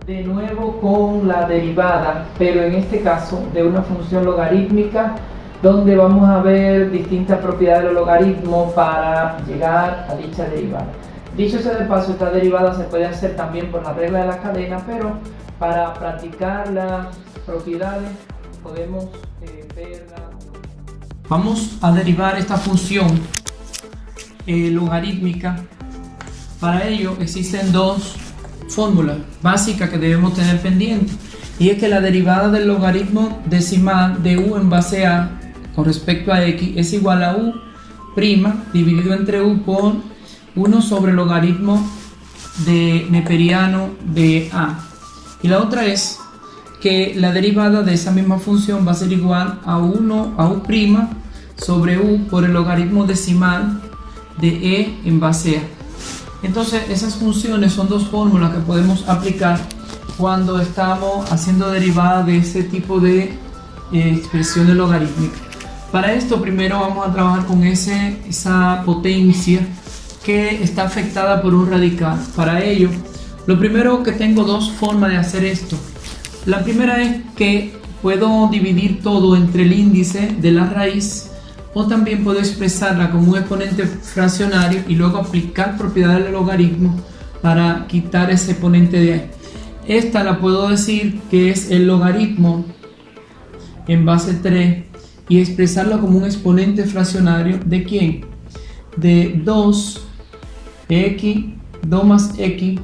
De nuevo con la derivada, pero en este caso de una función logarítmica, donde vamos a ver distintas propiedades del logaritmo para llegar a dicha derivada. Dicho sea de paso, esta derivada se puede hacer también por la regla de la cadena, pero para practicar las propiedades podemos verla. Vamos a derivar esta función logarítmica. Para ello existen dos fórmula básica que debemos tener pendiente, y es que la derivada del logaritmo decimal de u en base a con respecto a x es igual a u' dividido entre u por 1 sobre el logaritmo de neperiano de a, y la otra es que la derivada de esa misma función va a ser igual a 1 a u' sobre u por el logaritmo decimal de e en base a. Entonces esas funciones son dos fórmulas que podemos aplicar cuando estamos haciendo derivadas de ese tipo de expresiones logarítmicas. Para esto primero vamos a trabajar con esa potencia que está afectada por un radical. Para ello, lo primero que tengo dos formas de hacer esto. La primera es que puedo dividir todo entre el índice de la raíz, o también puedo expresarla como un exponente fraccionario y luego aplicar propiedades del logaritmo para quitar ese exponente de ahí. Esta la puedo decir que es el logaritmo en base 3 y expresarlo como un exponente fraccionario ¿de quién? De 2 más x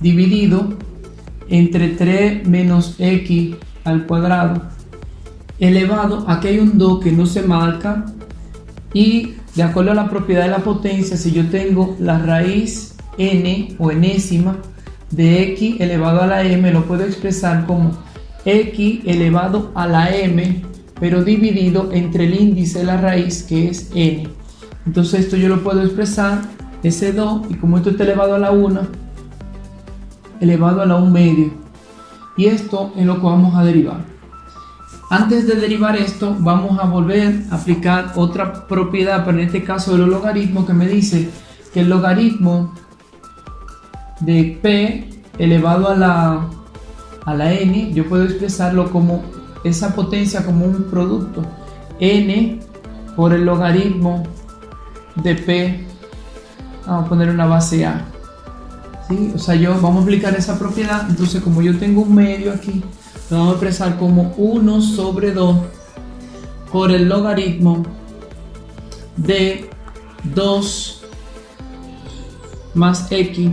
dividido entre 3 menos x al cuadrado elevado, aquí hay un 2 que no se marca, y de acuerdo a la propiedad de la potencia, si yo tengo la raíz n o enésima de x elevado a la m, lo puedo expresar como x elevado a la m, pero dividido entre el índice de la raíz, que es n. Entonces esto yo lo puedo expresar, ese 2, y como esto está elevado a la 1, elevado a la 1 medio, y esto es lo que vamos a derivar. Antes de derivar esto, vamos a volver a aplicar otra propiedad, pero en este caso de los logaritmos, que me dice que el logaritmo de p elevado a la n, yo puedo expresarlo como esa potencia como un producto n por el logaritmo de p, vamos a poner una base a, ¿sí? O sea, vamos a aplicar esa propiedad. Entonces, como yo tengo un medio aquí, lo vamos a expresar como 1 sobre 2 por el logaritmo de 2 más x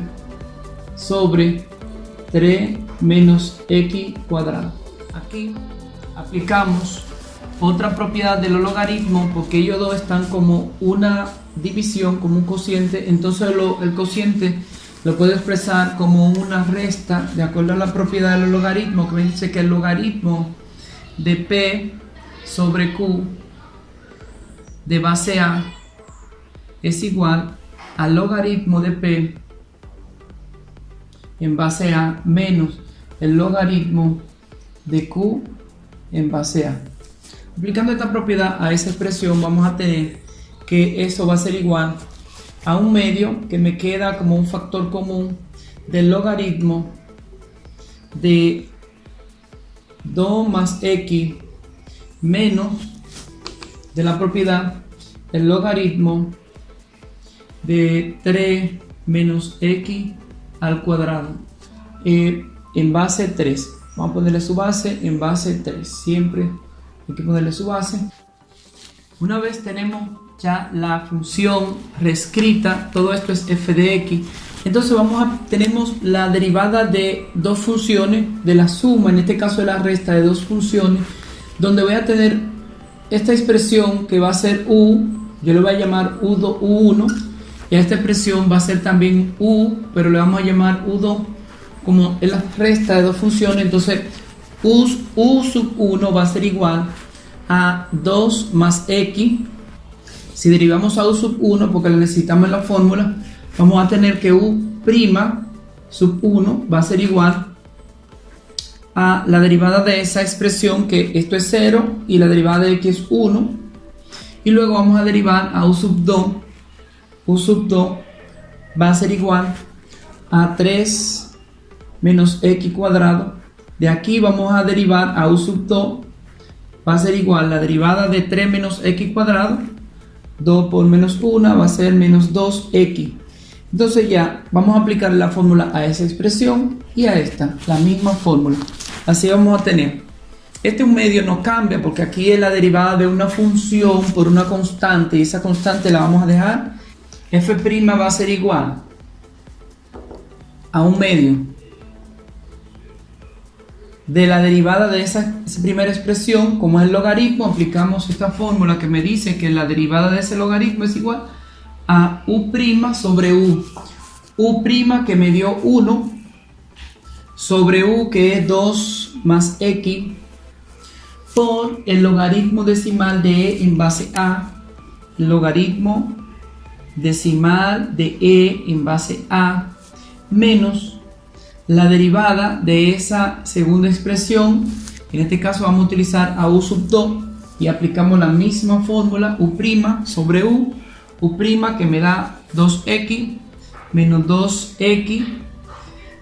sobre 3 menos x cuadrado. Aquí aplicamos otra propiedad de los logaritmos, porque ellos dos están como una división, como un cociente. Entonces el cociente lo puedo expresar como una resta de acuerdo a la propiedad de los logaritmos, que me dice que el logaritmo de p sobre q de base a es igual al logaritmo de p en base a menos el logaritmo de q en base a. Aplicando esta propiedad a esa expresión, vamos a tener que eso va a ser igual a un medio, que me queda como un factor común del logaritmo de 2 más x menos de la propiedad el logaritmo de 3 menos x al cuadrado en base 3. Vamos a ponerle su base en base 3, siempre hay que ponerle su base. Una vez tenemos ya la función reescrita, todo esto es f de x, entonces tenemos la derivada de dos funciones, de la suma, en este caso de la resta de dos funciones, donde voy a tener esta expresión que va a ser u, yo le voy a llamar u1, y esta expresión va a ser también u, pero le vamos a llamar u2, como es la resta de dos funciones. Entonces u sub 1 va a ser igual a 2 más x. Si derivamos a u sub 1, porque lo necesitamos en la fórmula, vamos a tener que u' sub 1 va a ser igual a la derivada de esa expresión, que esto es 0 y la derivada de x es 1, Y luego vamos a derivar a u sub 2. U sub 2 va a ser igual a 3 menos x cuadrado. De aquí vamos a derivar a u sub 2. Va a ser igual la derivada de 3 menos x cuadrado. 2 por menos 1 va a ser menos 2x. Entonces ya vamos a aplicar la fórmula a esa expresión y a esta, la misma fórmula. Así vamos a tener, este un medio no cambia porque aquí es la derivada de una función por una constante y esa constante la vamos a dejar. F' va a ser igual a un medio de la derivada de esa primera expresión. Como es el logaritmo, aplicamos esta fórmula que me dice que la derivada de ese logaritmo es igual a u' sobre u. U' que me dio 1 sobre u, que es 2 más x, por el logaritmo decimal de e en base a. El logaritmo decimal de e en base a menos la derivada de esa segunda expresión. En este caso vamos a utilizar a u sub 2 y aplicamos la misma fórmula, u' sobre u. U' que me da 2x menos 2x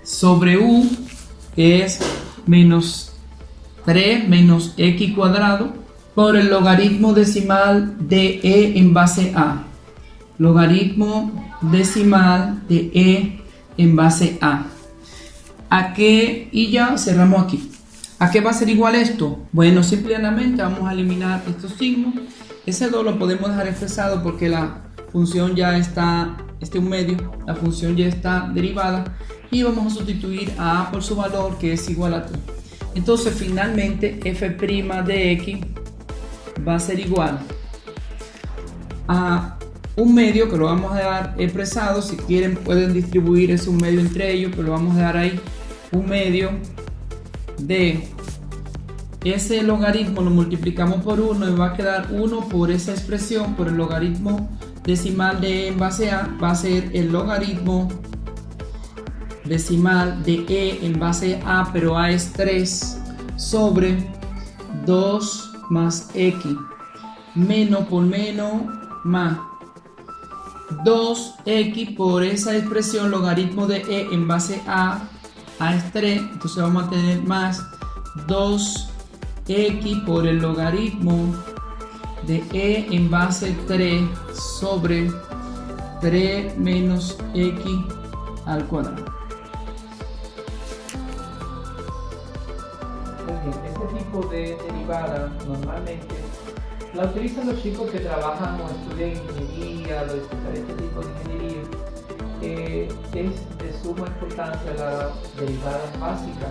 sobre u, que es menos 3 menos x cuadrado, por el logaritmo decimal de e en base a. Logaritmo decimal de e en base a. ¿A qué? Y ya cerramos aquí. ¿A qué va a ser igual esto? Bueno, simplemente vamos a eliminar estos signos. Ese 2 lo podemos dejar expresado porque la función ya está, un medio, la función ya está derivada, y vamos a sustituir a a por su valor, que es igual a 3. Entonces finalmente f' de x va a ser igual a un medio, que lo vamos a dejar expresado. Si quieren pueden distribuir ese un medio entre ellos, pero lo vamos a dejar ahí. Un medio de ese logaritmo lo multiplicamos por 1 y va a quedar 1 por esa expresión, por el logaritmo decimal de e en base a. Va a ser el logaritmo decimal de e en base a, pero a es 3, sobre 2 más x, menos por menos más 2x por esa expresión logaritmo de e en base a es 3. Entonces vamos a tener más 2x por el logaritmo de e en base 3 sobre 3 menos x al cuadrado. Este tipo de derivada normalmente la utilizan los chicos que trabajan o estudian ingeniería, los diferentes tipos de ingeniería. Es de suma importancia la derivada básica,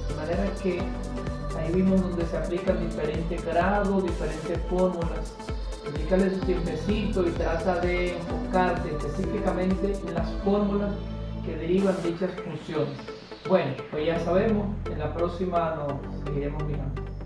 de manera que ahí vimos donde se aplican diferentes grados, diferentes fórmulas. Dedícale su tiempecito y trata de enfocarte específicamente en las fórmulas que derivan dichas funciones. Bueno, pues ya sabemos, en la próxima nos seguiremos mirando.